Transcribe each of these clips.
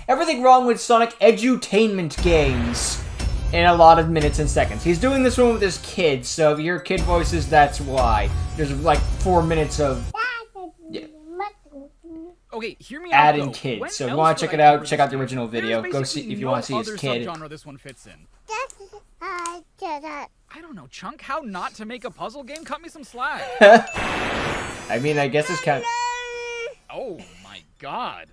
everything wrong with Sonic Edutainment games in a lot of minutes and seconds. He's doing this one with his kids, so if you hear kid voices, that's why. There's like 4 minutes of okay, hear me adding out, kids. So if you want to check it out, check out the original video. Go see if you want to see his kid. Genre this one fits in. I don't know, Chunk. How not to make a puzzle game? Cut me some slack. I mean, I guess it's kind of... Oh my god.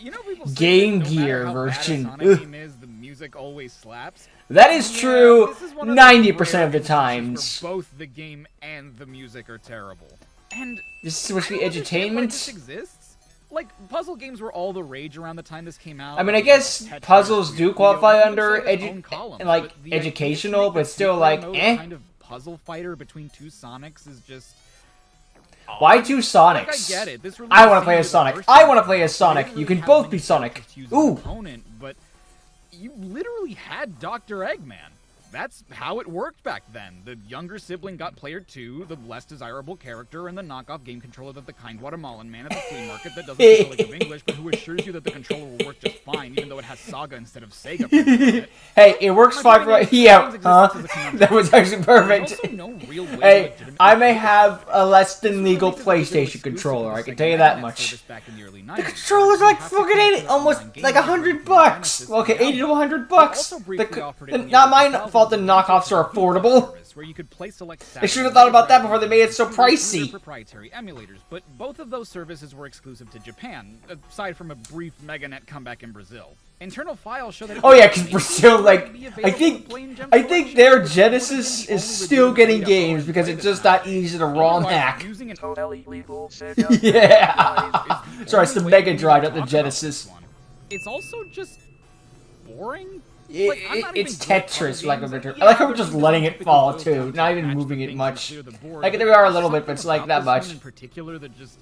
You know, people say Game that no Gear matter how version. bad a Sonic game is, the music always slaps. That is true 90% of the Where times. both the game and the music are terrible. And This is supposed to be I don't understand why this edutainment? exists. Like, puzzle games were all the rage around the time this came out. I mean, I guess Tetris, puzzles do qualify under like educational, but still like, eh? Kind of puzzle fighter between two Sonics is just... Why two Sonics? Like, I get it. This I want to play as Sonic. I want to play as Sonic. You can both be Sonic. Ooh. Opponent, but you literally had Dr. Eggman. That's how it worked back then. The younger sibling got player 2, the less desirable character, and the knockoff game controller that the kind Guatemalan man at the flea market that doesn't speak a lick of English, but who assures you that the controller will work just fine, even though it has Saga instead of Sega. Hey, it works fine for... Yeah, huh? That was actually perfect. No real way Hey, I may have a less than legal PlayStation controller, I can tell you that much. The controller's like fucking almost like $100. Okay, 80 to $100. Not my fault the knockoffs are affordable. They should have thought about that before they made it so pricey. Proprietary emulators, but both of those services were exclusive to Japan, aside from a brief MegaNet comeback in Brazil. Internal files show that... Oh yeah, because Brazil, like, I think their Genesis is still getting games because it's just not easy to ROM hack. Yeah. Sorry, it's the Mega Drive, not the Genesis. It's also just boring. It's Tetris, like I like how we're just letting it fall too, not even moving it much. Like there are a little bit, but it's like that much. In particular, that just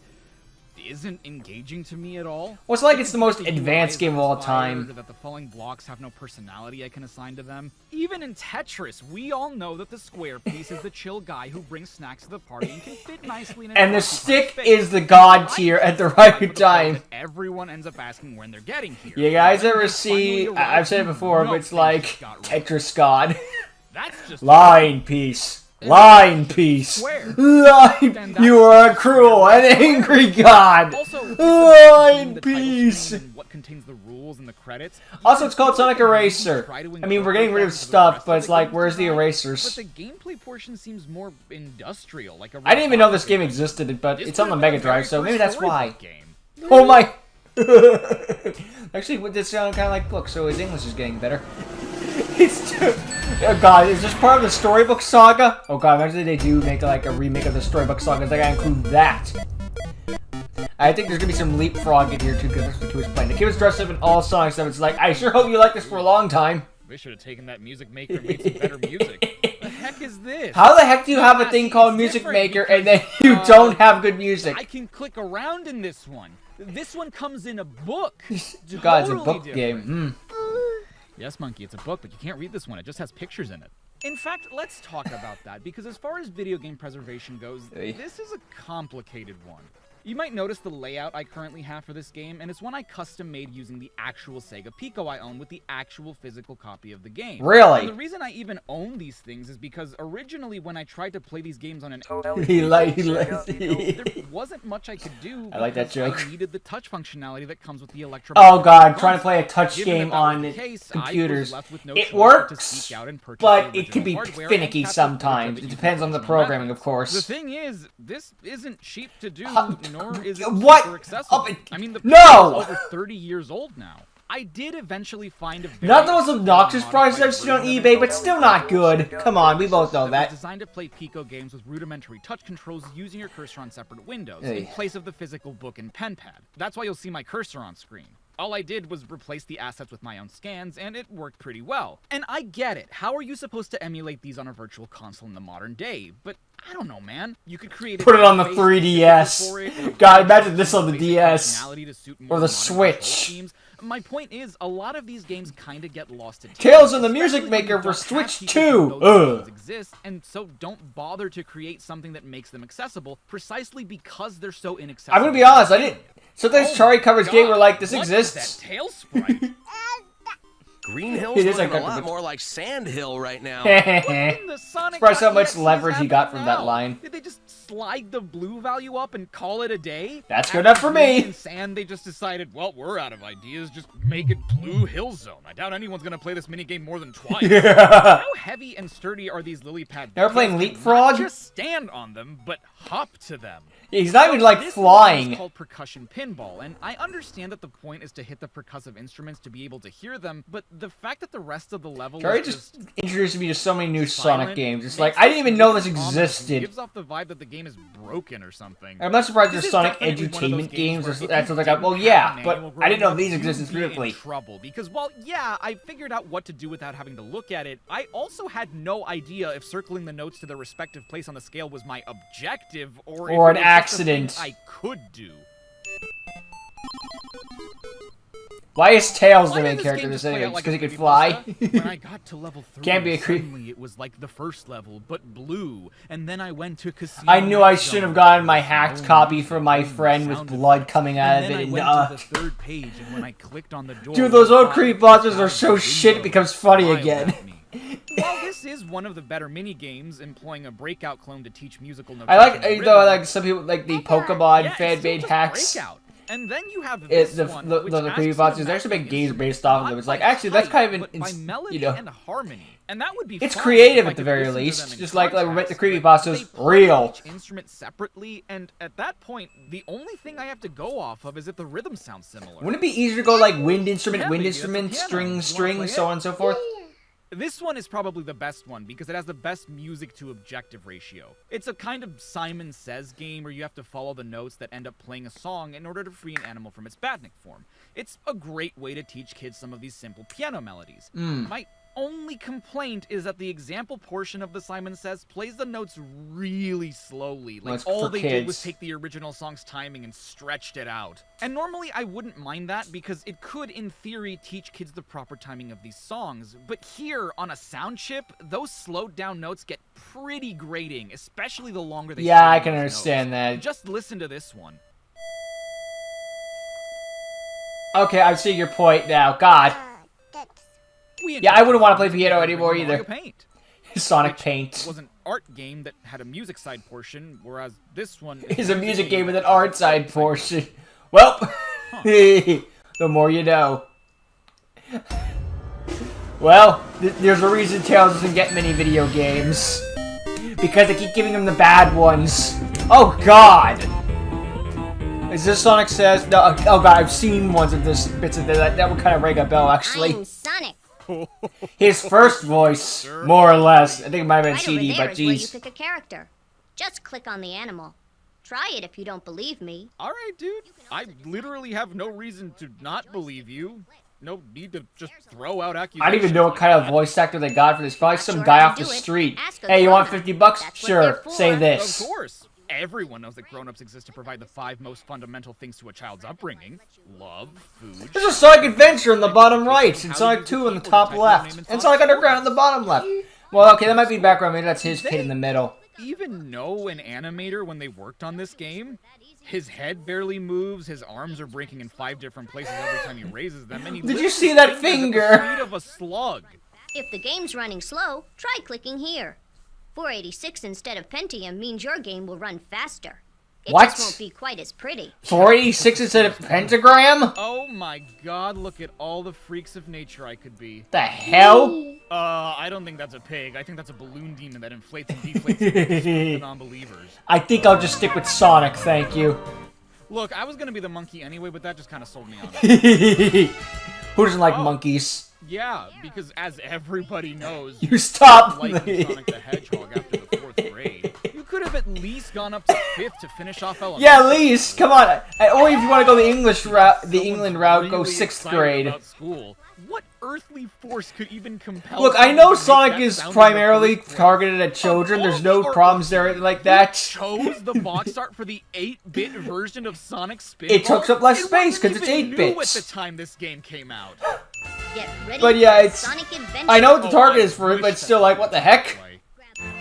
isn't engaging to me at all. Well, it's like it's the most advanced game of all time. That the falling blocks have no personality I can assign to them. Even in Tetris, we all know that the square piece is the chill guy who brings snacks to the party and can fit nicely in. And the stick is the god tier at the right time. Everyone ends up asking when they're getting here. You guys ever see? I've said it before, but it's like Tetris God. That's just line piece. Line piece. Line. You are a cruel and angry god. Line piece. What contains the rules and the credits. Also, it's called Sonic Eraser. I mean, we're getting rid of stuff, but it's like, where's the erasers? But the gameplay portion seems more industrial. Like a I didn't even know this game existed, but it's on the Mega Drive, so maybe that's why. Oh my! Actually, this sounds kind of like books, so his English is getting better. It's oh god, is this part of the Storybook Saga? Oh god, imagine they do make like a remake of the Storybook Saga. They gotta include that. I think there's gonna be some leapfrog in here too, because that's what the kid was playing. The kid was dressed up in all songs, so it's like, I sure hope you like this for a long time. We should have taken that Music Maker and made some better music. What the heck is this? How the heck do you have a thing called Music Maker and then you don't have good music? I can click around in this one. This one comes in a book. God, it's a book game. Yes, Monkey, it's a book, but you can't read this one. It just has pictures in it. In fact, let's talk about that, because as far as video game preservation goes, this is a complicated one. You might notice the layout I currently have for this game, and it's one I custom made using the actual Sega Pico I own with the actual physical copy of the game. Really? And the reason I even own these things is because originally when I tried to play these games on an there wasn't much I could do. I like that joke. I needed the touch functionality that comes with the electro. Oh god, trying to play a touch game on computers. It works, but it can be finicky sometimes. It depends on the programming, of course. The thing is, this isn't cheap to do. Nor is it super accessible. I mean, the is over 30 years old now. I did eventually find a not the most obnoxious prices I've seen on eBay, but still not good. Come on, we both know that. Designed to play Pico games with rudimentary touch controls using your cursor on separate windows, in place of the physical book and pen pad. That's why you'll see my cursor on screen. All I did was replace the assets with my own scans, and it worked pretty well. And I get it. How are you supposed to emulate these on a virtual console in the modern day? But I don't know, man. You could create Put it on the 3DS. God, imagine this on the DS. Or the Switch. My point is, a lot of these games kind of get lost in Tales in the Music Maker for Switch 2. Exist, and so don't bother to create something that makes them accessible, precisely because they're so inaccessible. I'm gonna be honest, I didn't. Sometimes Charlie covers game where like this exists. What is that tail sprite? Green Hill's looking a lot more like Sand Hill right now. Surprised how much leverage he got from that line. Did they just slide the blue value up and call it a day? That's good enough for me. In Sand, they just decided, well, we're out of ideas. Just make it Blue Hill Zone. I doubt anyone's gonna play this minigame more than twice. How heavy and sturdy are these lily pad? Never playing Leapfrog? Not just stand on them, but hop to them. Yeah, he's not even like this flying. It's called percussion pinball, and I understand that the point is to hit the percussive instruments to be able to hear them, but the fact that the rest of the level Charlie just introduced me to so many new Sonic games. It's like, I didn't even know this existed. Gives off the vibe that the game is broken or something. I'm not surprised there's Sonic Edutainment games. That's like, well, yeah, but I didn't know these existed specifically. Trouble because, well, yeah, I figured out what to do without having to look at it. I also had no idea if circling the notes to their respective place on the scale was my objective or an accident. I could do. Why is Tails the main character in this anyway? Just because he could fly? When I got to level 3, Can't be a creep. Suddenly it was like the first level, but blue. And then I went to Casino. I knew I shouldn't have gotten my hacked copy from my friend with blood coming out of it. And then I went to the third page, and when I clicked on the door, dude, those old creep monsters are so shit it becomes funny again. While this is one of the better mini games, employing a breakout clone to teach musical notation, I like, though, I like some people like the Pokemon fan-made hacks. And then you have this the creepy monsters. There's some big games based off of them. It's like, actually, that's kind of you know, and harmony, and that would be. It's creative at the very least. Just like the creepy monsters real. Each instrument separately, and at that point, the only thing I have to go off of is if the rhythm sounds similar. Wouldn't it be easier to go like wind instrument, string, so on and so forth? This one is probably the best one because it has the best music to objective ratio. It's a kind of Simon Says game where you have to follow the notes that end up playing a song in order to free an animal from its badnik form. It's a great way to teach kids some of these simple piano melodies. My only complaint is that the example portion of the Simon Says plays the notes really slowly. Like all they did was take the original song's timing and stretched it out. And normally I wouldn't mind that because it could, in theory, teach kids the proper timing of these songs. But here, on a sound chip, those slowed down notes get pretty grating, especially the longer they stay. Yeah, I can understand that. Just listen to this one. Okay, I see your point now. God. Yeah, I wouldn't want to play piano anymore either. Sonic Paint. It was an art game that had a music side portion, whereas this one is a music game with an art side portion. Well, the more you know. Well, there's a reason Tails doesn't get many video games. Because they keep giving him the bad ones. Oh, God! Is this Sonic Says? No, oh, God, I've seen ones of this, bits of that would kind of ring a bell, actually. I'm Sonic. His first voice, more or less. I think it might have been CD, but geez. Where you pick a character. Just click on the animal. Try it if you don't believe me. Alright, dude. I literally have no reason to not believe you. No need to just throw out accusations. I don't even know what kind of voice actor they got for this. Probably some guy off the street. Hey, you want $50? Sure, say this. Of course. Everyone knows that grown-ups exist to provide the 5 most fundamental things to a child's upbringing. Love, food... There's a Sonic Adventure in the bottom right, and Sonic 2 in the top left, and Sonic Underground in the bottom left. Well, okay, that might be background, maybe that's his kid in the middle. Even know an animator when they worked on this game? His head barely moves, his arms are breaking in 5 different places every time he raises them, and he Did you see that finger? At the speed of a slug. If the game's running slow, try clicking here. 486 instead of Pentium means your game will run faster. It just won't be quite as pretty. 486 instead of pentagram? Oh my god, look at all the freaks of nature I could be. The hell? I don't think that's a pig. I think that's a balloon demon that inflates and deflates the non-believers. I think I'll just stick with Sonic, thank you. Look, I was gonna be the monkey anyway, but that just kind of sold me on it. Who doesn't like monkeys? Yeah, because as everybody knows, you stopped like Sonic the Hedgehog after the 4th grade. You could have at least least gone up to 5th to finish off elementary. Yeah, at least. Come on. Or if you want to go the English route, the England route, go 6th grade. About school. What earthly force could even compel? Look, I know Sonic is primarily targeted at children. There's no problems there like that. Chose the box art for the 8-bit version of Sonic Spinball. It takes up less space because it's 8 bits. At the time this game came out. Get ready But yeah, for it's. Sonic Adventure. I know what the target is for it, but it's still like, what the heck?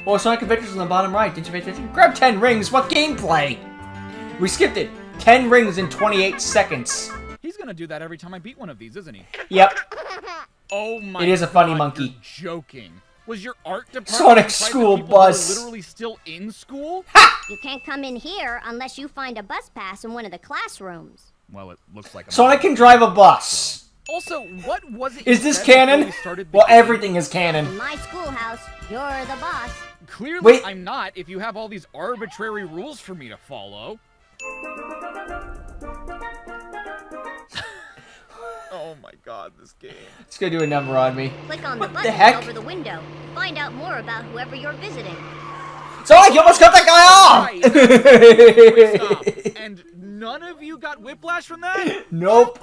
Well, Sonic Adventure's on the bottom right. Did you pay attention? Grab 10 rings. What gameplay? We skipped it. 10 rings in 28 seconds. He's gonna do that every time I beat one of these, isn't he? Yep. Oh my! It is a funny monkey. You're joking. Was your art department Sonic school bus. literally still in school? You can't come in here unless you find a bus pass in one of the classrooms. Well, it looks like Sonic can drive a bus. Also, what was it? Is this canon? Well, everything is In canon. my schoolhouse, you're the boss. Clearly, Wait. I'm not. If you have all these arbitrary rules for me to follow. Oh my God, this game. It's gonna do a number on me. Click on the What the button heck? over the window. Find out more about whoever you're visiting. Sonic, you almost cut that guy Wait, off! stop. And none of you got whiplash from that? Nope.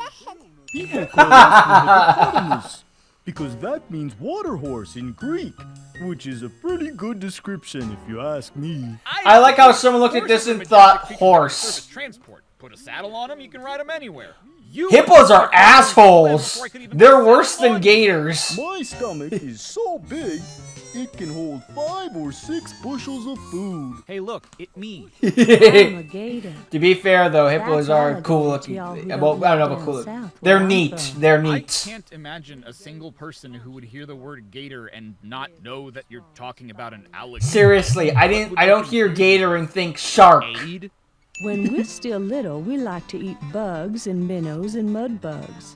People call us the hippopotamus, because that means water horse in Greek, which is a pretty good description if you ask me. I like how someone looked at this and thought horse. Surface transport. Put a saddle on them, you can ride them anywhere. You Hippos are assholes. They're worse than gators. My stomach is so big, it can hold 5 or 6 bushels of food. Hey, look, it me. I'm a gator. To be fair, though, hippos That's are valid cool to looking. y'all who Well, don't I don't know live about cool. down south They're where I'm neat. from. They're I neat. can't imagine a single person who would hear the word gator and not know that you're talking about an alligator. Seriously, I don't hear gator and think shark. Aid? When we're still little, we like to eat bugs and minnows and mud bugs.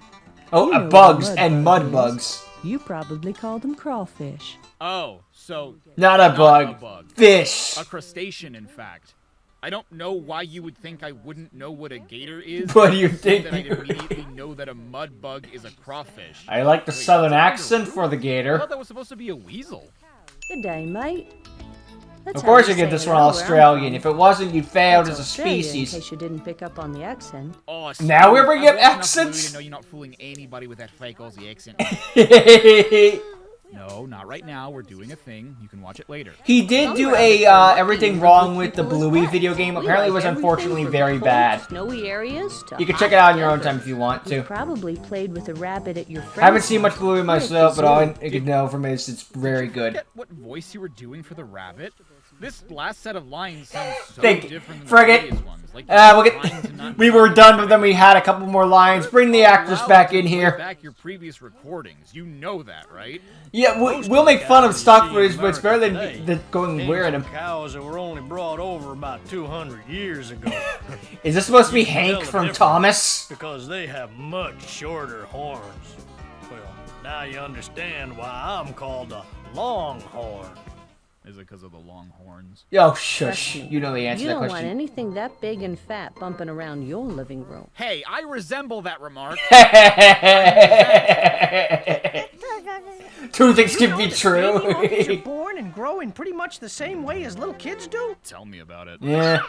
Oh, You know bugs what a and bug mud is. bugs. You probably call them crawfish. Oh, so Not a bug. a bug. Fish. A crustacean, in fact. I don't know why you would think I wouldn't know what a gator is. What do you except think? That I'd immediately know that a mud bug is a crawfish. I like the Wait, southern that's a accent for the I gator. thought that was supposed to be a weasel. Good day, mate. That's Of how course we you get say this it one over where I'm Australian. from. If it wasn't, you failed That's as a Australia, species. In case you didn't pick up on the accent. Oh, Now we're bringing up I've watched enough accents? Bluey to know you're not fooling anybody with that fake Aussie accent. No, not right now. We're doing a thing. You can watch it later. He did do a everything wrong with the Bluey video game. Apparently, it was unfortunately very bad. Snowy areas to You can check it out on your own time if you want You to. probably played with a rabbit at your friend's I haven't seen much house. Bluey myself, but all I can know from it is it's very good. Forget what voice you were doing for the rabbit. This last set of lines sounds so Think- different than forget- the previous ones. Like We'll trying to get. not We were done with them. We had a couple more lines. Bring the actress allowed back to in play here. Back your previous recordings. You know that, right? Yeah, we'll make fun of stock footage, but it's better than going wearing them. Cows that were only brought over about 200 years ago Is this supposed to be You can tell Hank the from difference. Thomas? because they have much shorter horns. Well, now you understand why I'm called a longhorn. Is it because of the long horns? Yo, shush. Trust me. You know the answer You to that don't want question. anything that big and fat bumping around your living room. Hey, I resemble that remark. Two things can be Baby monkeys are true. born and grow in pretty much the same way as little kids do. Tell me about it. Yeah.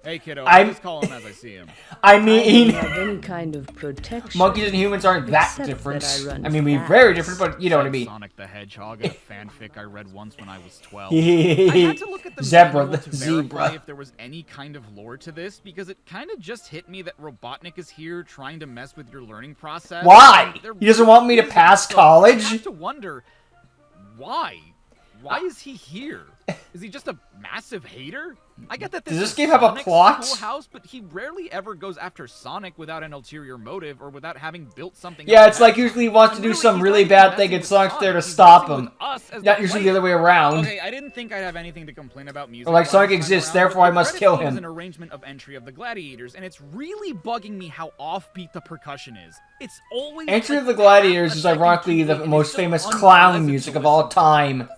Hey, kiddo. I'm- I just call him as I see him. I I don't mean, have any kind of protection. monkeys and humans aren't that Except different. that I run I mean, we're fast. very different, but you know what I mean. Sonic the Hedgehog, a fanfic I read once when I was 12. I had to look at the Zebra, manual the to verify zebra. if there was any kind of lore to this, because it kind of just hit me that Robotnik is here trying to mess with your learning process. Why? and there He doesn't want me to really pass isn't. So college? I have to wonder, why? Why is he here? Is he just a massive hater? I get that this Does this is game have a Sonic's plot? schoolhouse, but he rarely ever goes after Sonic without an ulterior motive or without having built something. Yeah, else it's like better. usually he wants to And do really, some he's really not even bad thing messing and with Sonic's there to He's stop messing him. with us as Not the usually the player. other way around. Okay, I didn't think I'd have anything to complain about music. Or like wise Sonic this time exists, around, therefore I but the must credits kill theme is him. an arrangement of Entry of the Gladiators, and it's really bugging me how offbeat the percussion is. It's always Entry like of the half Gladiators a is second ironically too the late, and most it's so famous clown unpleasant music to of all listen to. time.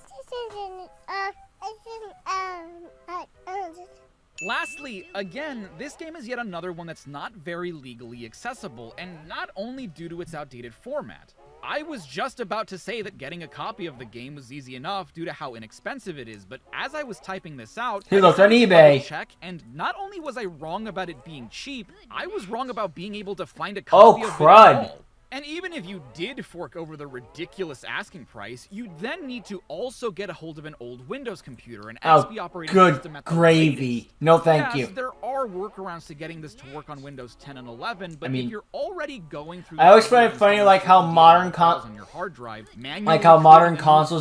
Lastly, again, this game is yet another one that's not very legally accessible, and not only due to its outdated format. I was just about to say that getting a copy of the game was easy enough due to how inexpensive it is, but as I was typing this out, He looked on eBay. Check, and not only was I wrong about it being cheap, I was wrong about being able to find a copy of it at all. And even if you did fork over the ridiculous asking price, you'd then need to also get a hold of an old Windows computer, an XP operating system at the gravy. latest. No, thank Yes, you. there are workarounds to getting this to work on Windows 10 and 11, but I mean, if you're already going through, I always find it funny, like how modern consoles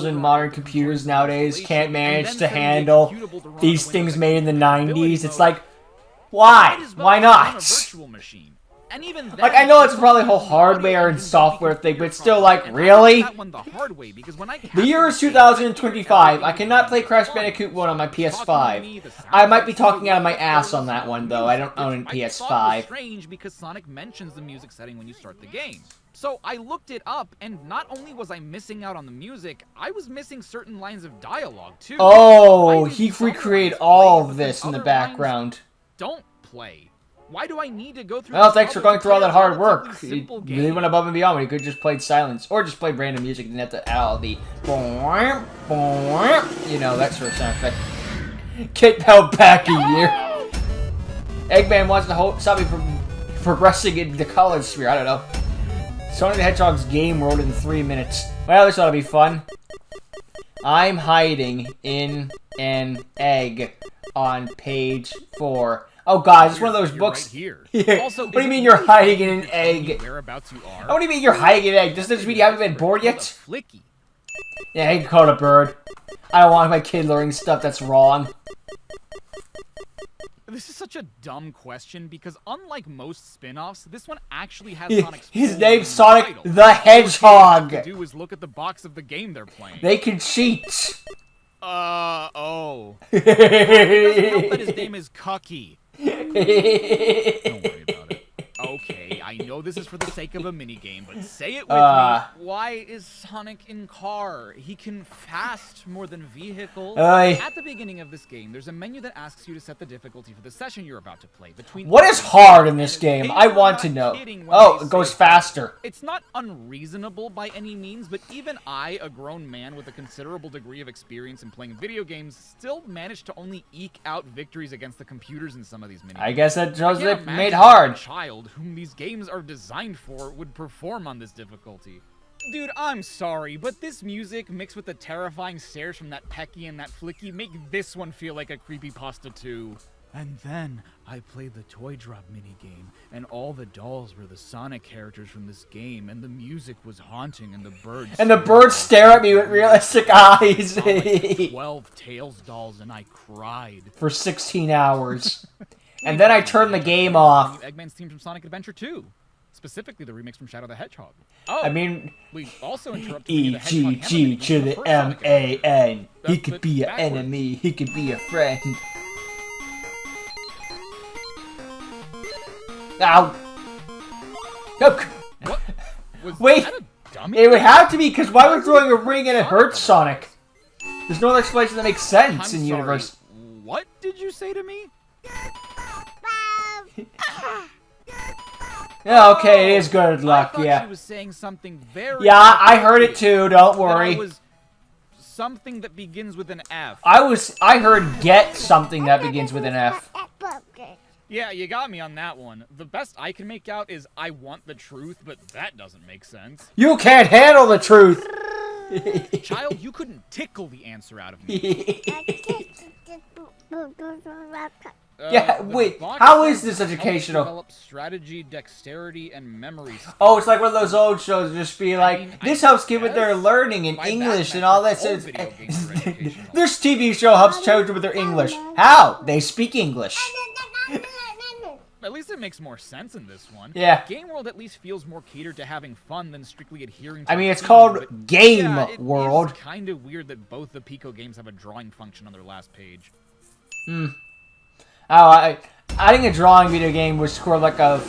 and modern computers nowadays can't manage to handle these things made in the 90s. It's like, why? Why not? And even like, I know it's probably a whole hardware and software thing, but it's still like, really? The year is 2025. I cannot play Crash Bandicoot 1 on my PS5. I might be talking out of my ass on that one, though. I don't own a PS5. Strange because Sonic mentions the music setting when you start the game. So I looked it up, and not only was I missing out on the music, I was missing certain lines of dialogue, too. Oh, he recreated all of this in the background. Don't play. Why do I need to go through? Well, thanks for going through all that hard work. You really went above and beyond when you could just played silence. Or just played random music and didn't have to add all the... You know, that sort of sound effect. Get held back a year. Eggman wants to stop me from progressing in the college sphere. I don't know. Sonic the Hedgehog's game world in 3 minutes. Well, this ought to be fun. I'm hiding in an egg on page 4. Oh god, it's one of those books. Right here. Yeah. Also, what do you mean you're hiding in an egg? Whereabouts you are? What do you mean you're hiding in an egg? Does this mean you haven't been bored yet? Flicky. Yeah, you can call it a bird. I don't want my kid learning stuff that's wrong. This is such a dumb question because unlike most spin-offs, this one actually has Sonic's His name's Sonic the Hedgehog. All they do is look at the box of the game they're playing. They can cheat. Oh. It doesn't help that his name is Cucky. Don't worry about it. Okay, I know this is for the sake of a minigame, but say it with me. Why is Sonic in car? He can fast more than vehicle. At the beginning of this game, there's a menu that asks you to set the difficulty for the session you're about to play. What is hard in this game? I want to know. Oh, it goes faster. It's not unreasonable by any means, but even I, a grown man with a considerable degree of experience in playing video games, still managed to only eke out victories against the computers in some of these minigames. I guess that shows it made hard. A child whom these games are designed for would perform on this difficulty. Dude, I'm sorry, but this music mixed with the terrifying stares from that Pecky and that Flicky make this one feel like a creepypasta too. And then I played the Toy Drop minigame, and all the dolls were the Sonic characters from this game, and the music was haunting, and the birds... And the birds stare at me with realistic eyes. Like 12 Tails dolls, and I cried. For 16 hours. And then I turned the game off. Eggman's theme from Sonic Adventure 2. Specifically the remix from Shadow the Hedgehog. Oh, I mean... We also interrupted E-G-G to the M-A-N. He could be an enemy. He could be a friend. Ow! Look! What? Was Wait! That a dummy? It would have to be, because why would throwing a ring and it hurts Sonic? There's no other explanation that makes sense in the universe. What did you say to me? Yeah, okay, it is good luck, I thought yeah. She was saying something very Yeah, I heard it too, don't worry. That was something that begins with an F. I heard get something that begins with an F. Yeah, you got me on that one. The best I can make out is I want the truth, but that doesn't make sense. You can't handle the truth! Child, you couldn't tickle the answer out of me. Yeah, wait, how is this educational? Develop strategy, dexterity, and memory skills. Oh, it's like one of those old shows, just be like, this helps kids with their learning in English and all that. This TV show helps children with their English. How? They speak English. At least it makes more sense in this one. Yeah. Game World at least feels more catered to having fun than strictly adhering to I mean, it's theme, called Game World. It's kind of weird that both the Pico games have a drawing function on their last page. Oh, adding a drawing video game would score like a,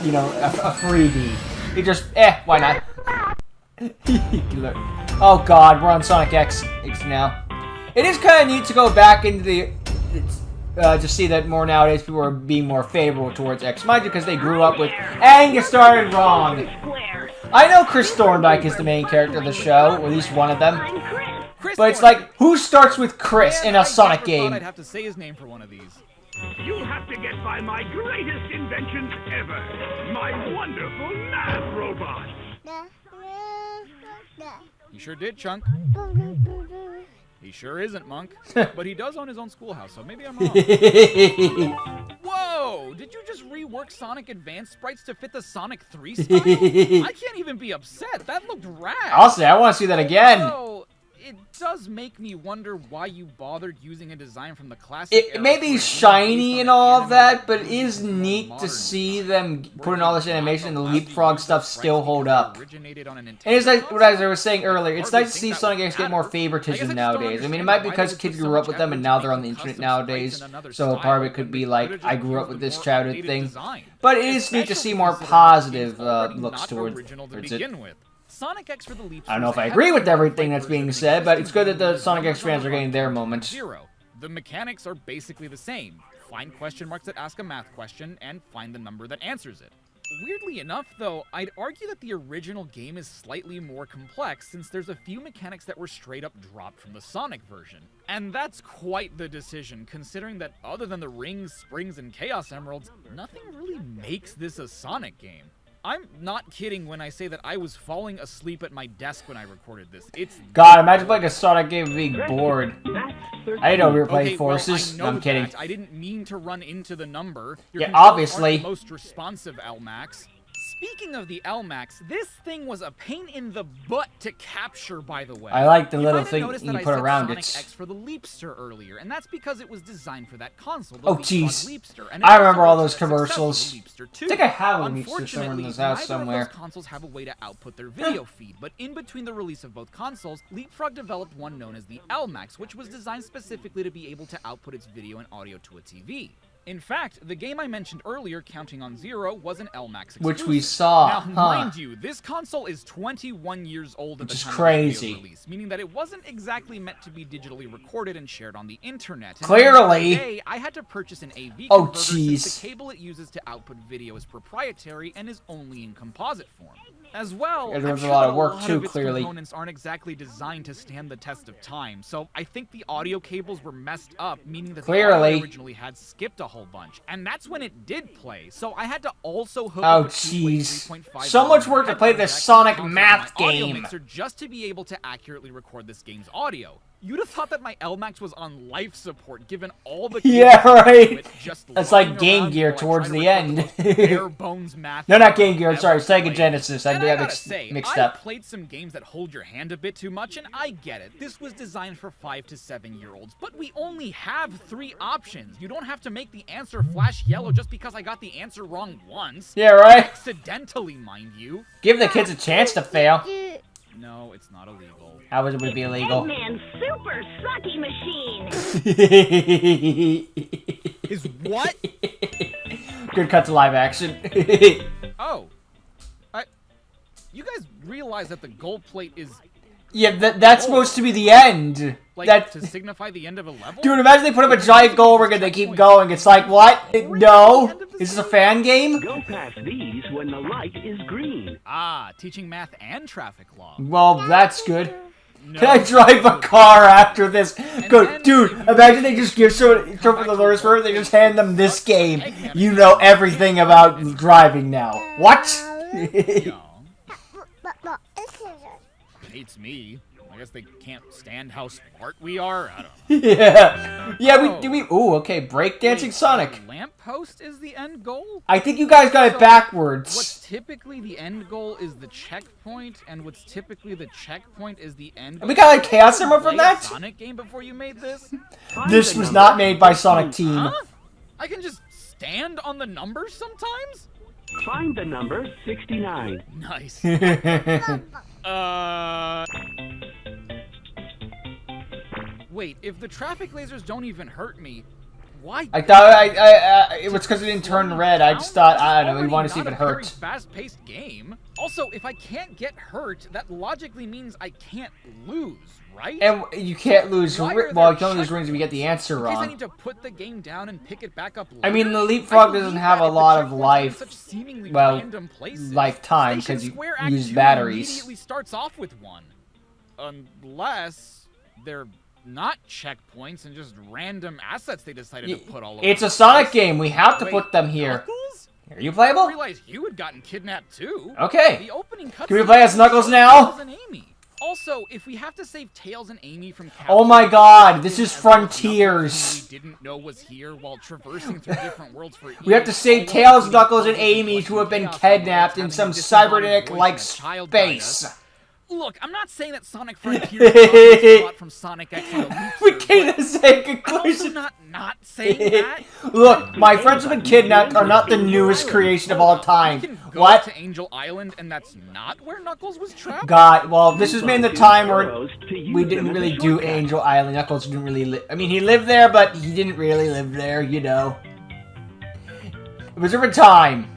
you know, a freebie. You just, why not? Oh god, we're on Sonic X now. It is kind of neat to go back into the... to see that more nowadays people are being more favorable towards X. Mind you, because they grew up with... And you started wrong! I know Chris Thorndike is the main character of the show, or at least one of them. But it's like, who starts with Chris in a Sonic game? I'd have to say his name for one of these. You'll have to get by my greatest inventions ever. My wonderful math robot. He sure did, Chunk. He sure isn't, Monk. But he does own his own schoolhouse, so maybe I'm wrong. Whoa! Did you just rework Sonic Advance sprites to fit the Sonic 3 style? I can't even be upset. That looked rad. I'll say, I want to see that again. So, it does make me wonder why you bothered using a design from the classic It may be shiny and all of that, but it is neat to see them putting all this animation and the leapfrog stuff still hold up. And it's like what I was saying earlier, it's nice to see Sonic games get more favoritism nowadays. I mean, it might be because kids grew up with them and now they're on the internet nowadays, so part of it could be like, I grew up with this childhood thing. But it is neat to see more positive looks towards it. Sonic X for the Leap. I don't know if I agree with everything that's being said, but it's good that the Sonic X fans are getting their moment. Zero. The mechanics are basically the same. Find question marks that ask a math question, and find the number that answers it. Weirdly enough, though, I'd argue that the original game is slightly more complex since there's a few mechanics that were straight up dropped from the Sonic version. And that's quite the decision, considering that other than the rings, springs, and Chaos Emeralds, nothing really makes this a Sonic game. I'm not kidding when I say that I was falling asleep at my desk when I recorded this. God, imagine playing a Sonic game and being bored. I didn't know we were playing Forces. Well, I'm kidding. I didn't mean to run into the number. Yeah, obviously. The most responsive LMAX. Speaking of the LMAX, this thing was a pain in the butt to capture, by the way. I like the little thing you put around Sonic it. X for the Leapster earlier, and that's because it was designed for that console. Oh, jeez. I remember all those commercials. I think I have a Leapster somewhere in this house somewhere. Both consoles have a way to output their video feed, but in between the release of both consoles, Leapfrog developed one known as the LMAX, which was designed specifically to be able to output its video and audio to a TV. In fact, the game I mentioned earlier, Counting on Zero, was an LMAX exclusive. Which we saw. Now, mind you, this console is 21 years old at the time of its video release, meaning that it wasn't exactly meant to be digitally recorded and shared on the internet. And Clearly. today, I had to purchase an AV converter since the cable it uses to output video is proprietary and is only in composite form. As well, yeah, there's I'm a lot of sure work too, its clearly. components aren't exactly designed to stand the test of time, so I think the audio cables were messed up, meaning that the audio originally had skipped a whole bunch, and that's when it did play. So I had to also hook up a 3.5 so much work to play this Sonic math game just to be able to accurately record this game's audio. You'd have thought that my LMAX was on life support, given all the right. That's like Game Gear towards the end. bare bones math. No, not Game Gear. Sorry, Sega Genesis. I got mixed up. I've played some games that hold your hand a bit too much, and I get it. This was designed for 5 to 7-year-olds, but we only have 3 options. You don't have to make the answer flash yellow just because I got the answer wrong once. Yeah, right. Accidentally, mind you. Give the kids a chance to fail. No, it's not illegal. How would it be illegal? Eggman's super sucky machine. Is what? Good cut to live action. Oh. You guys realize that the gold plate is... Yeah, that's supposed to be the end. Like, to signify the end of a level? Dude, imagine they put up a giant goal rig and they keep going. It's like, what? No? Is this a fan game? Go past these when the light is green. Ah, teaching math and traffic law. Well, that's good. No. Can I drive a car after this? Good, dude. Imagine they just give someone the lures for it. They just hand them this game. You know everything about driving now. What? Hates me. I guess they can't stand how smart we are. I don't know. Yeah. Ooh, okay. Breakdancing Sonic. The lamppost is the end goal? I think you guys got it backwards. What's typically the end goal is the checkpoint, and what's typically the checkpoint is the end goal. We got like Chaos Emerald from that? Sonic game before you made this? This was not made by Sonic Team. Huh? I can just stand on the numbers sometimes? Find the number 69. Nice. Wait, if the traffic lasers don't even hurt me, why? I thought it was because it didn't turn red. I just thought, I don't know, we wanted to see if it hurt. Fast-paced game. Also, Also, if I can't get hurt, that logically means I can't lose, right? And you can't lose. Well, you can only lose rings if you get the answer In case I wrong. need to put the game down and pick it back up later. I mean, the leapfrog doesn't have a lot of life. Well, Places, lifetime because Station you Square Act use 2 batteries. Immediately starts off with one, unless they're not checkpoints and just random assets they decided to put all over. It's a Sonic game. We have to put them here. Knuckles? Are you playable? I realized you had gotten kidnapped too. Okay. The opening Can we play as Knuckles now? Also, if we have to save Tails and Amy from Oh my god, this is Frontiers. We didn't know was here while traversing through different worlds for We have to save Tails, Knuckles, and Amy who have been kidnapped in some cybernetic-like space. Look, I'm not saying that Sonic Frontiers is not from Sonic X on the We came to the same conclusion. I'm not saying that. Look, my friends have been kidnapped are not the newest creation of all time. What? To Angel Island, and that's not where Knuckles was trapped? God, well, this was in the time where we didn't really do Angel Island. Knuckles didn't really live. I mean, he lived there, but he didn't really live there, you know. It was over time.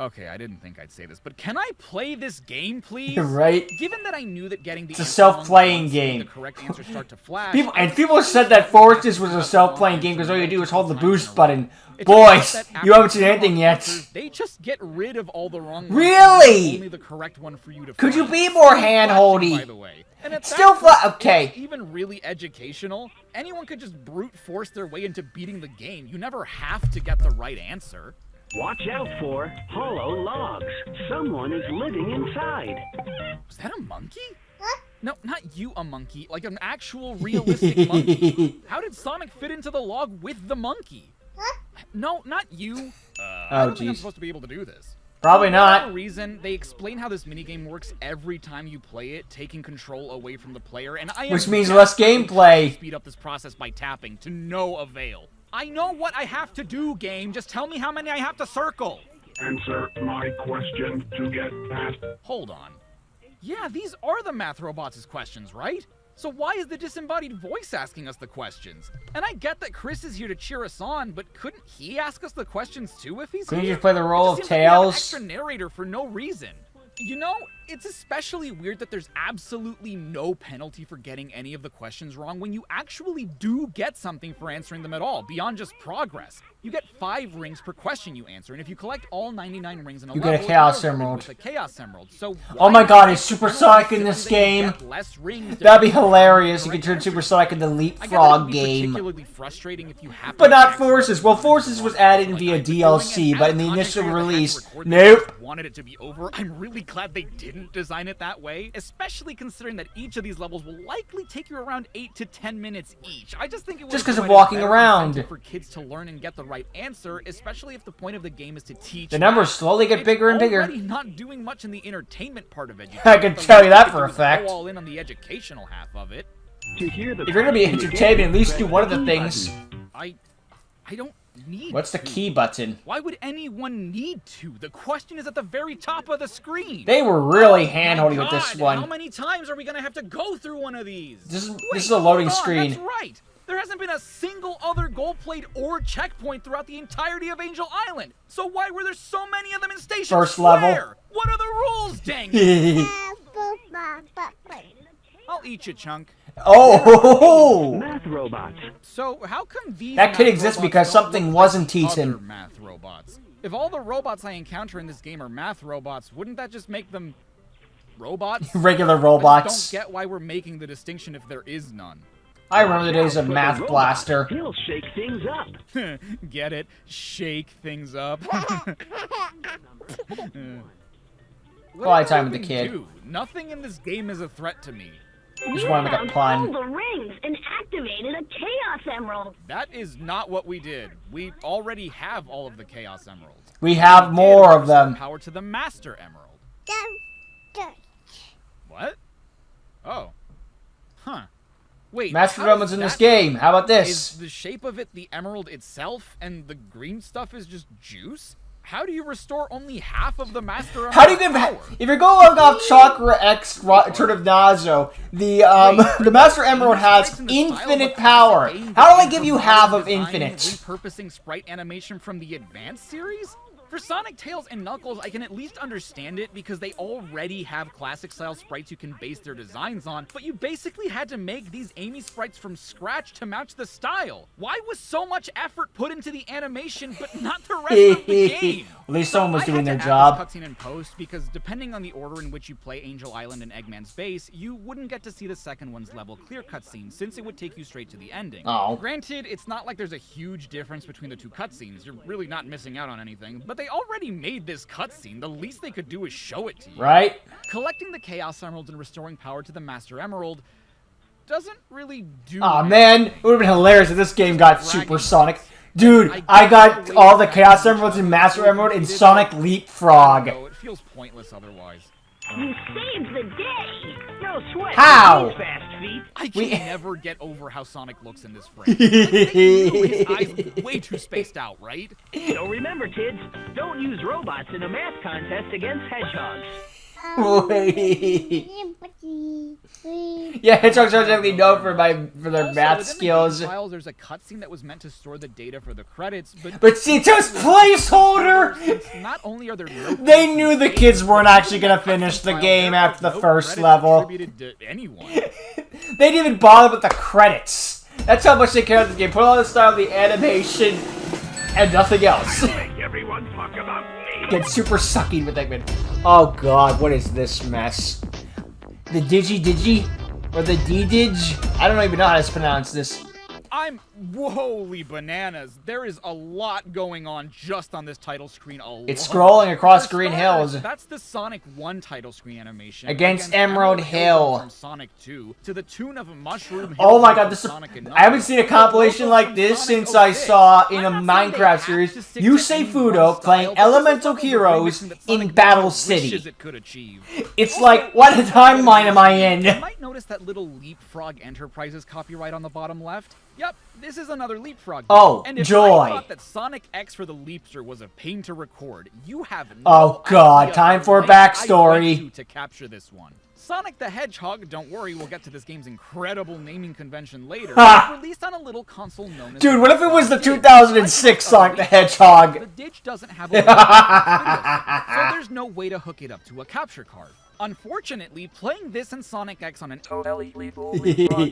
Okay, I didn't think I'd say this, but can I play this game, please? Right? Given that I knew that getting the It's a self-playing game. The correct answer start to flash. People said that Forces was a self-playing game because all you do is hold the boost button. Boys, you haven't seen anything yet. They just get rid of all the wrong ones. Really? Only the correct one for you to Could you find. be more hand-holdy? By the way. And at Still that point, okay. it's even really educational. Anyone could just brute force their way into beating the game. You never have to get the right answer. Watch out for hollow logs. Someone is living inside. Was that a monkey? No, not you, a monkey. Like an actual realistic monkey. How did Sonic fit into the log with the monkey? No, not you. I don't think I'm supposed to be able to do this. Probably not. For some reason, they explain how this minigame works every time you play it, taking control away from the player, and I Which means less gameplay. Speed up this process by tapping to no avail. I know what I have to do, game. Just tell me how many I have to circle. Answer my question to get past. Hold on. Yeah, these are the Math Robots' questions, right? So why is the disembodied voice asking us the questions? And I get that Chris is here to cheer us on, but couldn't he ask us the questions too if he's Couldn't here? you just play the role of It just seems like we have an Tails? extra narrator for no reason. You know, it's especially weird that there's absolutely no penalty for getting any of the questions wrong when you actually do get something for answering them at all, beyond just progress. You get 5 rings per question you answer, and if you collect all 99 rings in a You level, get a Chaos you're rewarded Emerald. with a Chaos Emerald. So Oh my god, is Super Sonic in this game? That'd be hilarious. You could turn Super Sonic into Leapfrog game. Particularly frustrating if you happen But to not accidentally Forces. Well, Forces was added in via DLC, but in the initial release, nope. Wanted it to be over. I'm really glad they didn't design it that way, especially considering that each of these levels will likely take you around 8 to 10 minutes each. I just think it Just 'cause of walking around. For kids to learn and get the right answer, especially if the point of the game is to teach. The numbers slowly get bigger and bigger. Already not doing much in the entertainment part of education. I can tell you that for a fact. Go all in on the educational half of it. To hear the If you're gonna be entertainment, at least do one of the things. I don't need What's the to. key button? Why would anyone need to? The question is at the very top of the screen. They were really Oh hand-holding my with this God, one. How many times are we gonna have to go through one of these? This is Wait, a loading hold on, screen. That's right. There hasn't been a single other gold plate or checkpoint throughout the entirety of Angel Island. So why were there so many of them in Station First Square? level. What are the rules, dang it? I'll eat you, Chunk. Oh! Math robots. So how come these That could math exist robots because don't something look wasn't like other eaten. math robots? If all the robots I encounter in this game are math robots, wouldn't that just make them robots? Regular I just robots. don't get why we're making the distinction if there is none. I remember the days of For the Math robot, Blaster. He'll shake things up. Get it? Shake things up. Quality time with the kid. Do? Nothing in this game is a threat to me. Just want to make a Found pun. all the rings and activated a Chaos Emerald. That is not what we did. We already have all of the Chaos Emeralds. We have more of them. Power to the Master Emerald. What? Oh. Huh. Wait. Master how does Emerald's in this that game. work? How about this? Is the shape of it the emerald itself, and the green stuff is just juice? How do you restore only half of the Master Emerald How do you give? power? If you're going off Chakra X Turn of Nazo, the Master Emerald has infinite power. How do I give you half of infinite? Repurposing sprite animation from the Advanced series? For Sonic, Tails, and Knuckles, I can at least understand it because they already have classic-style sprites you can base their designs on, but you basically had to make these Amy sprites from scratch to match the style. Why was so much effort put into the animation, but not the rest of the game? At least someone was doing their I had to job. add this cutscene in post because depending on the order in which you play Angel Island and Eggman's base, you wouldn't get to see the second one's level clear cutscene since it would take you straight to the ending. Oh. Granted, it's not like there's a huge difference between the two cutscenes. You're really not missing out on anything, but they already made this cutscene. The least they could do is show it to you. Right? Collecting the Chaos Emeralds and restoring power to the Master Emerald doesn't really do. Aw, man, it would have been hilarious if this game got Supersonic. Dude, I got all the Chaos Emeralds and Master Emerald in Sonic Leapfrog. It feels pointless otherwise. You saved the day! No sweat. How? Fast feet. I can never get over how Sonic looks in this frame. His eyes look way too spaced out, right? So remember, kids, don't use robots in a math contest against hedgehogs. Yeah, hedgehogs are definitely known for their math skills. Files, there's a cutscene that was meant to store the data for the credits, but see, it's just placeholder. Not only are there no they knew the kids weren't actually gonna finish the game after the first level. To anyone. They didn't even bother with the credits. That's how much they care about the game. Put all the style, the animation, and nothing else. Make everyone talk about me. Get super sucky with Eggman. Oh god, what is this mess? The Digi? Or the D-Dig? I don't even know how to pronounce this. Holy bananas. There is a lot going on just on this title screen alone. It's scrolling across Green Hills. That's the Sonic 1 title screen animation. Against Emerald Hill. From Sonic 2 to the tune of Mushroom Hill. Oh my god, I haven't seen a compilation like this since I saw in a Minecraft series Yusei Fudo playing Elemental Heroes in Battle City. It's like, what timeline am I in? You might notice that little Leapfrog Enterprises copyright on the bottom left. Yep, this is another Leapfrog game. Oh, and if joy. I thought that Sonic X for the Leapster was a pain to record, you have no oh god, time for a backstory. To capture this one. Sonic the Hedgehog, don't worry, we'll get to this game's incredible naming convention later, was released on a little console known as... Dude, what if it was the 2006 Sonic the Hedgehog? The ditch doesn't have a so there's no way to hook it up to a capture card. Unfortunately, playing this and Sonic X on an totally legal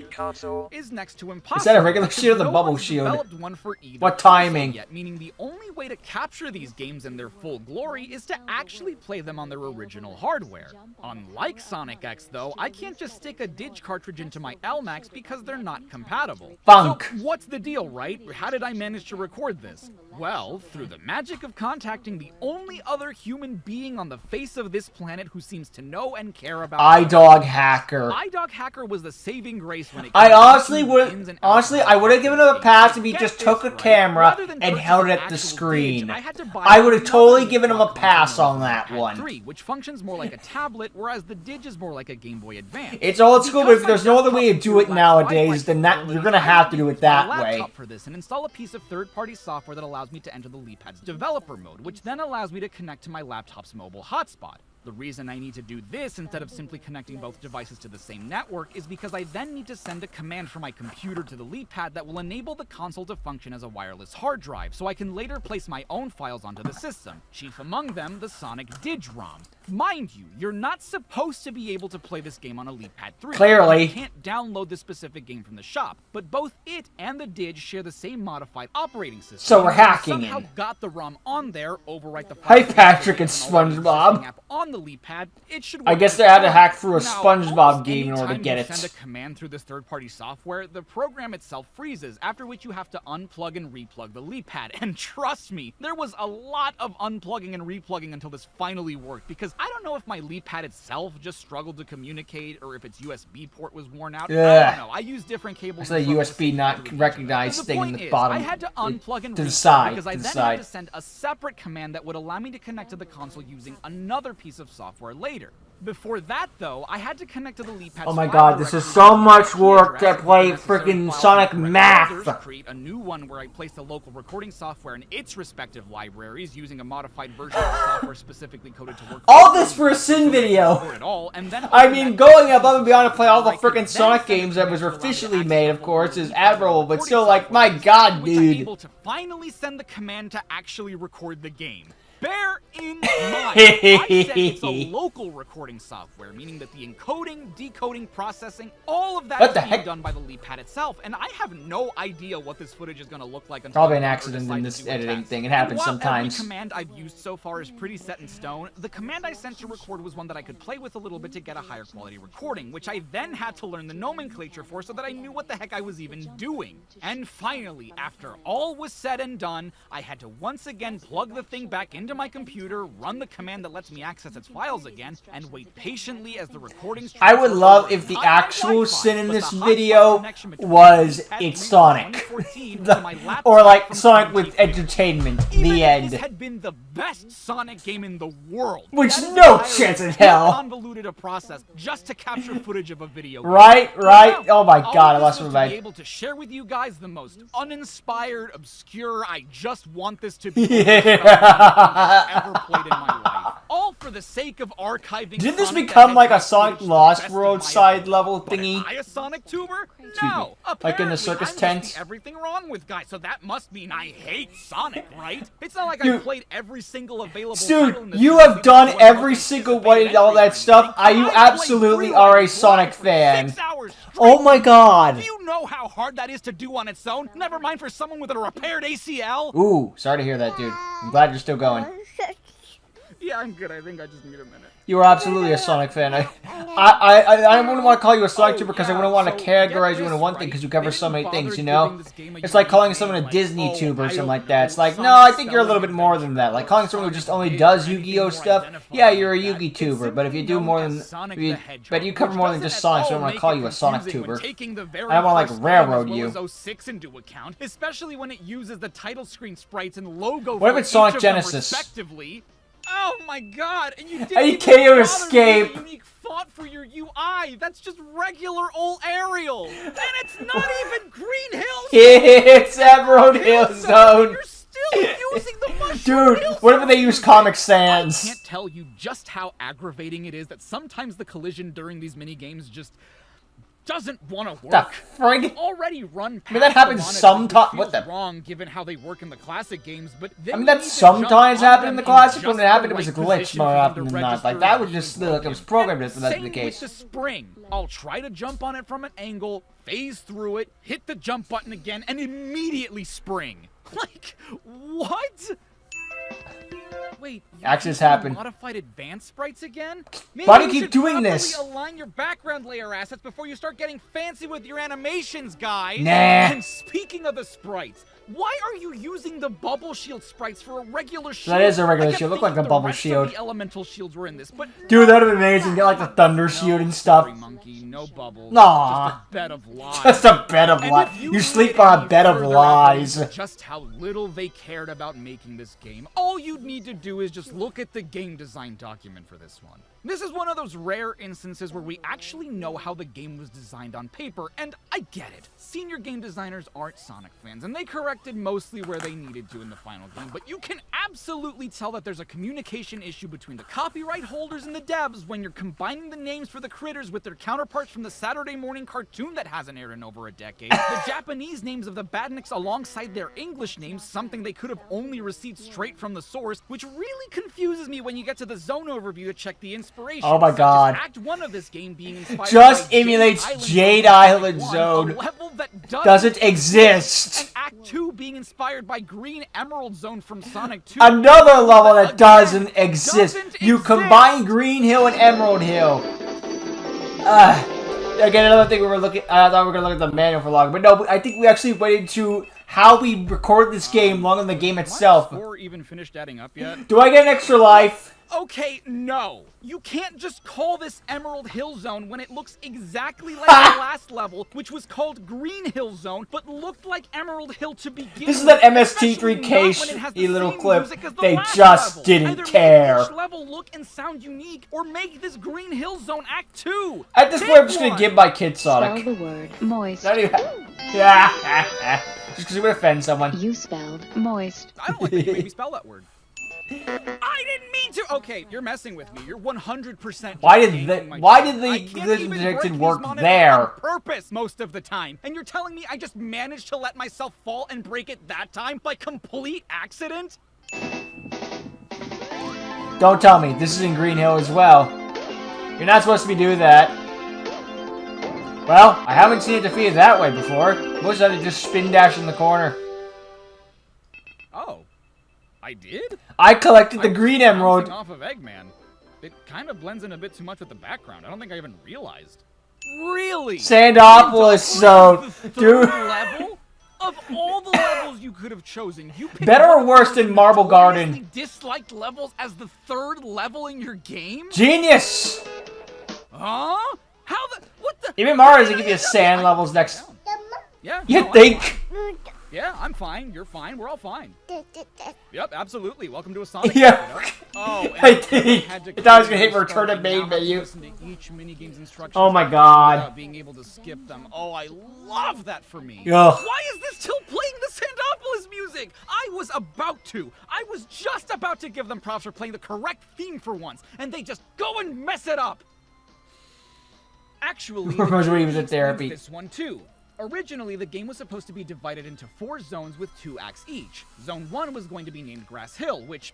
console is next to impossible. Is that a regular shield or the bubble shield? One for either what timing? Yet, meaning the only way to capture these games in their full glory is to actually play them on their original hardware. Unlike Sonic X, though, I can't just stick a Dig cartridge into my LMAX because they're not compatible. Funk. So what's the deal, right? How did I manage to record this? Well, through the magic of contacting the only other human being on the face of this planet who seems to know and care about iDog Hacker. iDog Hacker was the saving grace when it I honestly would have given him a pass if he just took a camera and held it at the screen. I would have totally given him a pass on that one. Which functions more like a tablet, whereas the Dig is more like a Game Boy Advance. It's old school, but if there's no other way to do it nowadays, then you're gonna have to do it that way. For this and install a piece of third-party software that allows me to enter the LeapPad's developer mode, which then allows me to connect to my laptop's mobile hotspot. The reason I need to do this instead of simply connecting both devices to the same network is because I then need to send a command from my computer to the LeapPad that will enable the console to function as a wireless hard drive, so I can later place my own files onto the system, chief among them the Sonic Dig-ROM. Mind you, you're not supposed to be able to play this game on a LeapPad 3. Clearly. You can't download the specific game from the shop, but both it and the Dig share the same modified operating system. So we're hacking somehow in. got the ROM on there, overwrite the Hi Patrick and SpongeBob. App on the LeapPad, it should I guess they had to hack through a SpongeBob game in order to get it. Send a command through this third-party software, the program itself freezes, after which you have to unplug and replug the LeapPad. And trust me, there was a lot of unplugging and replugging until this finally worked, because I don't know if my LeapPad itself just struggled to communicate or if its USB port was worn out. Yeah. I don't know. I use different cables. It's a USB not recognized thing in the bottom. I had to unplug and to the replug side. because I then had to send a separate command that would allow me to connect to the console using another piece of software later. Before that, though, I had to connect to the LeapPad. Oh my god, this is so much work to play freaking Sonic Math! Create a new one where I place the local recording software in its respective libraries using a modified version of the software specifically coded to work. All this for a Sin video! I mean, going above and beyond to play all the freaking Sonic games that was officially made, of course, is admirable, but still, like, my god, dude. Able to finally send the command to actually record the game. Bear in mind, I said it's a local recording software, meaning that the encoding, decoding, processing, all of that is being done by the Leap pad itself, and I have no idea what this footage is going to look like until Probably an accident in this editing thing. It happens sometimes. Every command I've used so far is pretty set in stone. The command I sent to record was one that I could play with a little bit to get a higher quality recording, which I then had to learn the nomenclature for so that I knew what the heck I was even doing. And finally, after all was said and done, I had to once again plug the thing back into my computer, run the command that lets me access its files again, and wait patiently as the recordings. I would love if the actual sin in this video was it's Sonic. Or like Sonic with Edutainment, the end. This had been the best Sonic game in the world. Which no chance in hell. Convoluted a process just to capture footage of a video game. Right. Oh my god, I lost my mind. Be able to share with you guys the most uninspired, obscure, I just want this to be ever played in my life. All for the sake of archiving. Did this become like a Sonic Lost World side level thingy? Am I a Sonic tuber? No. Like in the circus tent? Everything wrong with guys, so that must mean I hate Sonic, right? It's not like I played every single available title in Dude, you have done every single one and all that stuff. You absolutely are a Sonic fan. Oh my god. Do you know how hard that is to do on its own? Never mind for someone with a repaired ACL. Ooh, sorry to hear that, dude. I'm glad you're still going. Yeah, I'm good. I think I just need a minute. You are absolutely a Sonic fan. I wouldn't want to call you a Sonic tuber because I wouldn't want to categorize you into one thing because you cover so many things, you know? It's like calling someone a Disney tuber or something like that. It's like, no, I think you're a little bit more than that. Like calling someone who just only does Yu-Gi-Oh stuff, yeah, you're a Yu-Gi tuber. But if you do more than, but you cover more than just Sonic, so I don't want to call you a Sonic tuber. I want to like railroad you. Into account, especially when it uses the title screen sprites and logo. What if it's Sonic Genesis? Respectively. Oh my god! And you didn't I can't escape. Unique font for your UI. That's just regular old Arial, and it's not even Green Hill Zone. It's Emerald Hill Zone. You're still using the mushroom. Dude, what if they use Comic Sans? I can't tell you just how aggravating it is that sometimes the collision during these mini games just doesn't want to work. The frig? Already run. I mean, that happens sometimes. What the? Wrong, given how they work in the classic games, but I mean, that sometimes happened in the classic. When it happened, it was a glitch more often than not. Like that would just look like it was programmed if that's the case. With the spring, I'll try to jump on it from an angle, phase through it, hit the jump button again, and immediately spring. Like what? Wait, accidents happen. Modified advanced sprites again? Maybe Why do you keep doing this? Align your background layer assets before you start getting fancy with your animations, guys. Nah. And speaking of the sprites, why are you using the bubble shield sprites for a regular shield? That is a regular shield. Look like the bubble shield. The elemental shields were in this, but dude, that'd be amazing. Get like the thunder shield and stuff. Monkey, no bubbles. Nah. Just a bed of lies. Just a bed of lies. You sleep on a bed of lies. Just how little they cared about making this game. All you'd need to do is just look at the game design document for this one. This is one of those rare instances where we actually know how the game was designed on paper, and I get it. Senior game designers aren't Sonic fans, and they corrected mostly where they needed to in the final game, but you can absolutely tell that there's a communication issue between the copyright holders and the devs when you're combining the names for the critters with their counterparts from the Saturday morning cartoon that hasn't aired in over a decade, the Japanese names of the badniks alongside their English names, something they could have only received straight from the source, which really confuses me when you get to the zone overview to check the inspiration. Oh my god. Act 1 of this game being inspired just by emulates Jade Island Zone. Level that doesn't exist. And Act 2 being inspired by Green Emerald Zone from Sonic 2. Another level that doesn't exist. You combine Green Hill and Emerald Hill. Again, another thing we were looking. I thought we were gonna look at the manual for long, but no. I think we actually went into how we record this game longer than the game itself. Or even finished adding up yet? Do I get an extra life? Okay, no. You can't just call this Emerald Hill Zone when it looks exactly like the last level, which was called Green Hill Zone, but looked like Emerald Hill to begin with. This is that MST3K little clip. They just didn't care. Either make each level look and sound unique, or make this Green Hill Zone Act 2. At this point, I'm just gonna give my kid Sonic. Spell the word moist. Yeah. Just because it would offend someone. You spelled moist. I don't like that you made me spell that word. I didn't mean to. Okay, you're messing with me. You're 100%. Why did the collision detected work there? On purpose most of the time, and you're telling me I just managed to let myself fall and break it that time by complete accident? Don't tell me. This is in Green Hill as well. You're not supposed to be doing that. Well, I haven't seen it defeated that way before. Most of it just spin dash in the corner. Oh. I did? I collected the green emerald. Off of Eggman. It kind of blends in a bit too much with the background. I don't think I even realized. Really? Sandopolis zone. Dude. Level? Of all the levels you could have chosen, you picked better or worse than Marble Garden? Disliked levels as the third level in your game? Genius! Huh? How the... What the... Even Mario doesn't give you sand levels next... Yeah. You no, think? Yeah, I'm fine. You're fine. We're all fine. Yep, absolutely. Welcome to a Sonic. Yeah. Oh, I think. I thought I was gonna hit return to main menu. Oh my god. Being able to skip them. Oh, I love that for me. Ugh. Why is this still playing the Sandopolis music? I was about to. I was just about to give them props for playing the correct theme for once, and they just go and mess it up. Actually, therapy. This one too. Originally, the game was supposed to be divided into 4 zones with 2 acts each. Zone 1 was going to be named Grass Hill, which,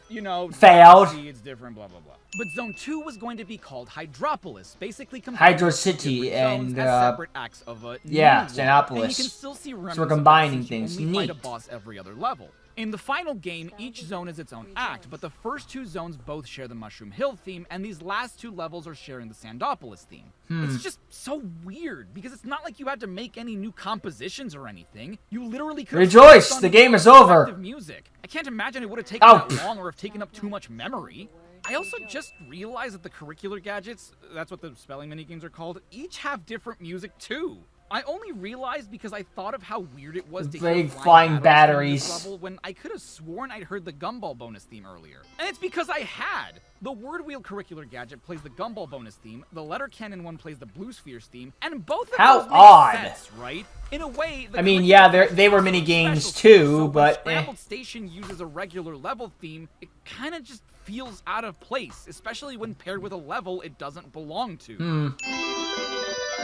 you know, failed. It's different, blah, blah, blah. But Zone 2 was going to be called Hydropolis, basically Hydro City and, separate acts of a yeah, Sandopolis. And you can still see so we're combining things. Only Neat. Fight a boss every other level. In the final game, each zone is its own act, but the first 2 zones both share the Mushroom Hill theme, and these last 2 levels are sharing the Sandopolis theme. It's just so weird, because it's not like you had to make any new compositions or anything. You literally could rejoice! The game is over! Music. I can't imagine it would have taken that long or have taken up too much memory. I also just realized that the curricular gadgets, that's what the spelling minigames are called, each have different music too. I only realized because I thought of how weird it was to hear flying batteries level when I could have sworn I'd heard the Gumball bonus theme earlier. And it's because I had! The Word Wheel curricular gadget plays the Gumball bonus theme, the Letter Cannon one plays the Blue Spheres theme, and both of those make sense, right? In a way, I mean, yeah, they were mini games too, so but Scrambled Station uses a regular level theme, it kind of just feels out of place, especially when paired with a level it doesn't belong to.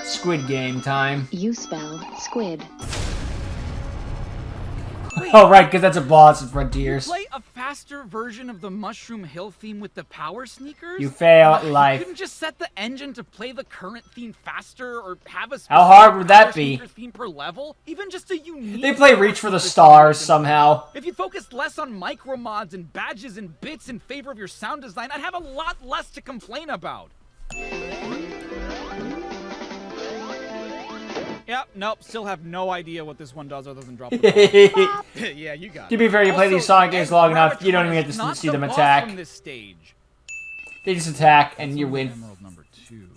Squid Game time. You spell squid. Wait, oh, right, because that's a boss in Frontiers. You play a faster version of the Mushroom Hill theme with the Power Sneakers? You fail at life. You couldn't just set the engine to play the current theme faster, or have a how hard would that be? Theme per level? Even just a unique... They play Reach for the Stars somehow. If you focused less on micro mods and badges and bits in favor of your sound design, I'd have a lot less to complain about. Yep, nope, still have no idea what this one does other than drop the ball. Yeah, you got it. To be fair, you play these Sonic games long enough, you don't even get to see them attack. From this stage. They just attack and you win. Emerald number 2.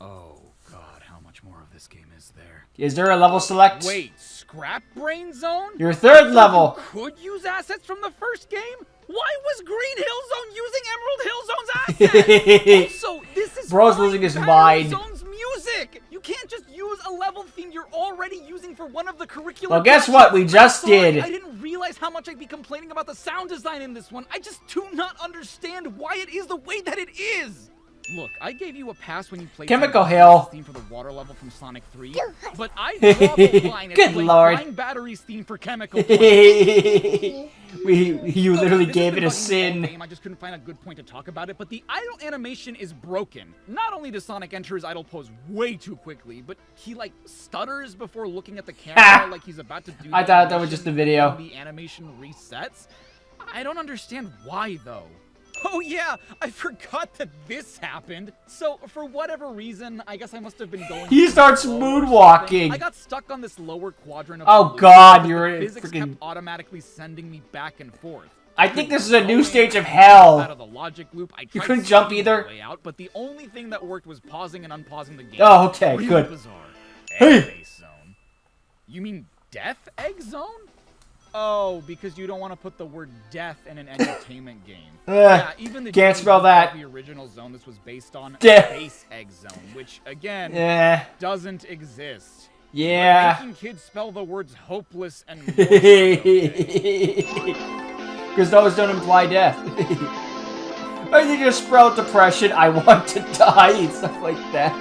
Oh god, how much more of this game is there? Is there a level select? Wait, Scrap Brain Zone? Your 3rd level. You could use assets from the first game? Why was Green Hill Zone using Emerald Hill Zone's assets? Also, this is Bro's losing his mind. Zone's music. You can't just use a level theme you're already using for one of the curricular. Well, guess what? We just did. I didn't realize how much I'd be complaining about the sound design in this one. I just do not understand why it is the way that it is. Look, I gave you a pass when you played Chemical Hill theme for the water level from Sonic 3, but I draw the line at playing Flying Battery's theme for Chemical You literally gave it a sin. I just couldn't find a good point to talk about it, but the idle animation is broken. Not only does Sonic enter his idle pose way too quickly, but he like stutters before looking at the camera like he's about to do I thought that was just a video. The animation resets. I don't understand why though. Oh yeah, I forgot that this happened. So, for whatever reason, I guess I must have been going... He starts moonwalking! I got stuck on this lower quadrant of... Oh god, you're physics freaking... kept automatically sending me back and forth. I think this is a new stage of hell. Out of the logic loop. I you couldn't jump either? Way out, but the only thing that worked was pausing and unpausing the game. Oh, okay, really good. Bizarre. Hey! Zone. You mean Death Egg Zone? Oh, because you don't want to put the word death in an edutainment game. Yeah, even the can't spell that. The original zone this was based on Death Space Egg Zone, which again doesn't exist. Yeah. Making kids spell the words hopeless and because those don't imply death. Or they just spell depression, I want to die, and stuff like that.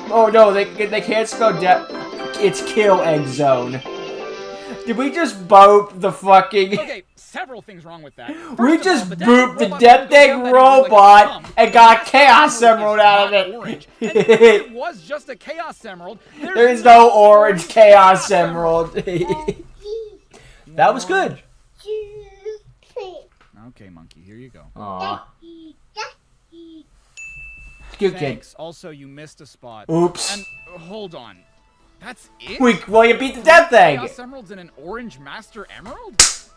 Oh no, they can't spell death. It's Kill Egg Zone. Did we just boat the fucking... Okay, several things wrong with that. We First of just all, booped the robot Death goes Egg down that hill like a robot thumb, and got that Chaos emerald Emerald out of is it. not orange. And even if it was just a Chaos Emerald, There is no orange Chaos Emerald. That was good. Okay, Monkey, here you go. Aw. Cute kid. Thanks. Also, you missed a spot. Oops. And hold on. That's it? Well, you beat the Death Egg. Chaos Emeralds and an orange Master Emerald?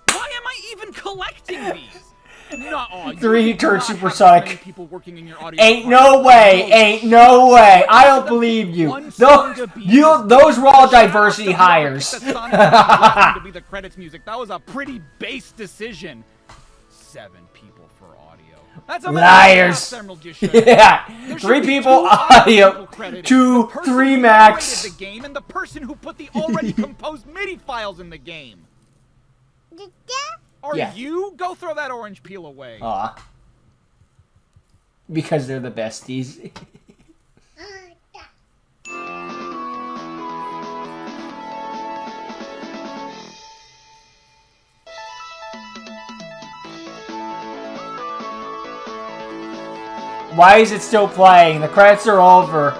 Why am I even collecting these? No, oh, 3 turn supersonic. People working in your audio Ain't no way. Ain't no way. I don't believe you. Those were all diversity hires. To be the credits music. That was a pretty base decision. 7 people for audio. That's a liars. Yeah. 3 people audio. 2, 3 max. The game and the person who put the already composed MIDI files in the game. Or you go throw that orange peel away. Aw. Because they're the besties. Why is it still playing? The credits are over.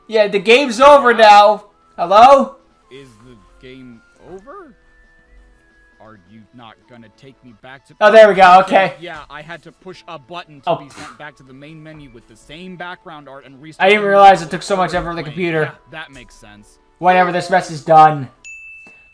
Yeah, the game's over now. Hello? Is the game over? Are you not gonna take me back to... Oh, there we go, okay. Yeah, I had to push a button to be sent back to the main menu with the same background art and restart. I didn't realize it took so much effort on the computer. Yeah, that makes sense. Whatever, this mess is done.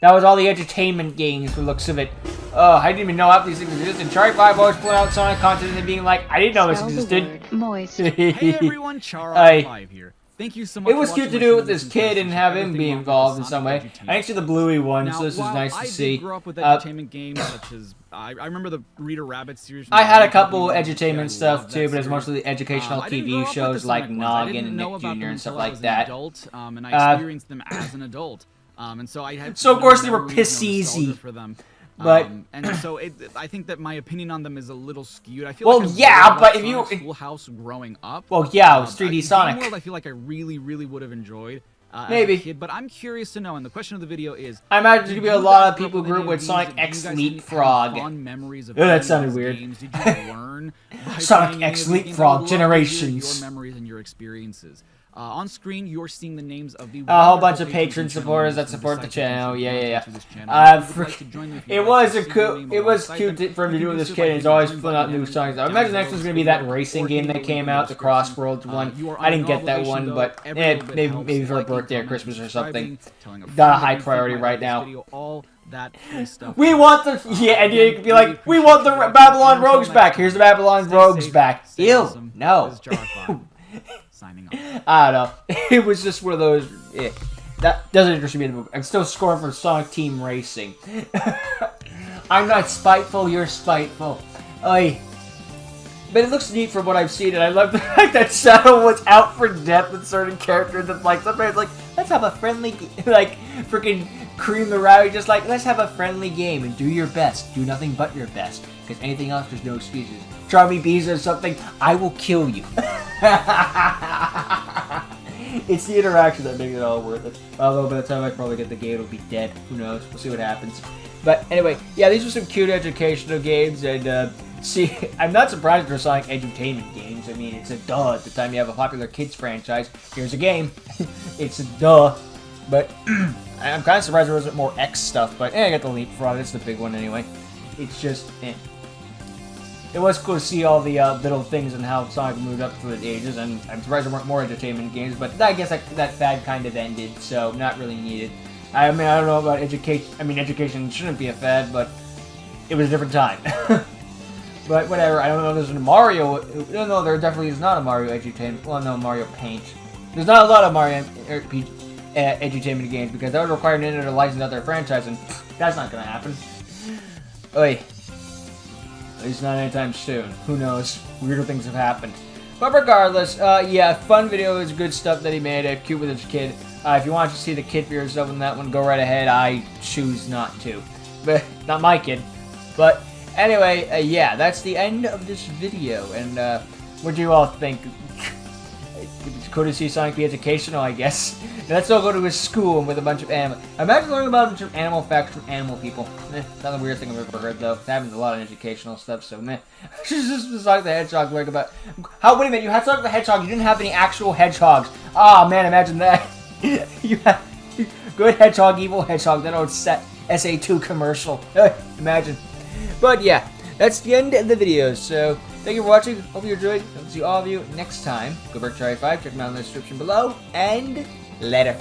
That was all the edutainment games, for the looks of it. Oh, I didn't even know half these things existed. Char 5 always put out Sonic content and being like, I didn't know this existed. Moist. Hey everyone, Char 5 here. Thank you so much. It was cute to do it with this kid and have him be involved in some way. I didn't see the bluey one, so this is nice to see. I grew up with edutainment games such as I remember the Rita Rabbit series. I had a couple edutainment stuff too, but it's mostly educational TV shows like Noggin and Nick Jr. and stuff like that. And I experienced them as an adult. And so I had. So of course they were piss easy for them. But and so I think that my opinion on them is a little skewed. I feel well, like yeah, but if you Schoolhouse growing up, well, yeah, it was 3D Sonic. Game World, I feel like I really would have enjoyed. Maybe. As a kid, but I'm curious to know, and the question of the video is: I imagine there's gonna be a lot of people grew up with Sonic X Leapfrog. That sounded weird. Games did you learn Sonic X Leapfrog Generations. Your memories and your experiences. On screen, you're seeing the names of the a whole bunch of patron supporters that support the channel. Yeah. It was cute for him to do with this kid. He's always putting out new songs. I imagine next one's gonna be that racing game that came out, the Crossroads one. I didn't get that one, but maybe for a birthday or Christmas or something. Got a high priority right now. We want the and you could be like, we want the Babylon Rogues back. Here's the Babylon Rogues back. Ew, no. Signing off. I don't know. It was just one of those. That doesn't interest me in the movie. I'm still scoring for Sonic Team Racing. I'm not spiteful. You're spiteful. Oy. But it looks neat from what I've seen, and I love the fact that Shadow was out for death with certain characters. That like sometimes like let's have a friendly like freaking Cream the Rabbit, just like let's have a friendly game and do your best. Do nothing but your best, because anything else there's no excuses. Charmy Bees or something, I will kill you. It's the interaction that makes it all worth it. Although by the time I probably get the game, it'll be dead. Who knows? We'll see what happens. But anyway, yeah, these are some cute educational games, and see, I'm not surprised for Sonic Edutainment games. I mean, it's a duh at the time you have a popular kids franchise. Here's a game. It's a duh. But I'm kind of surprised there wasn't more X stuff, but I got the Leapfrog. That's the big one anyway. It's just, It was cool to see all the little things and how Sonic moved up through the ages, and I'm surprised there weren't more entertainment games, but I guess that fad kind of ended, so not really needed. I mean, I don't know about education. I mean, education shouldn't be a fad, but it was a different time. But whatever, I don't know if there's a Mario. No, there definitely is not a Mario edutainment. Well, no, Mario Paint. There's not a lot of Mario edutainment games, because that would require Nintendo to license out their franchise, and that's not going to happen. Oi. At least not anytime soon. Who knows? Weirder things have happened. But regardless, yeah, fun video is good stuff that he made. Cute with his kid. If you want to see the kid for yourself in that one, go right ahead. I choose not to. But, not my kid. But, anyway, yeah, that's the end of this video. And, what do you all think? Go to see Sonic be educational, I guess. And let's all go to his school with a bunch of animal. Imagine learning about a bunch of animal facts from animal people. Not the weirdest thing I've ever heard, though. It happens a lot of educational stuff, so meh. Just Sonic the Hedgehog learning about. Wait a minute, you had Sonic the Hedgehog, you didn't have any actual hedgehogs. Ah, man, imagine that. You have good hedgehog, evil hedgehog, that old SA2 commercial. Imagine. But yeah, that's the end of the video, so thank you for watching. Hope you enjoyed. Hope to see all of you next time. Go back to Try 5, check them out in the description below, and later.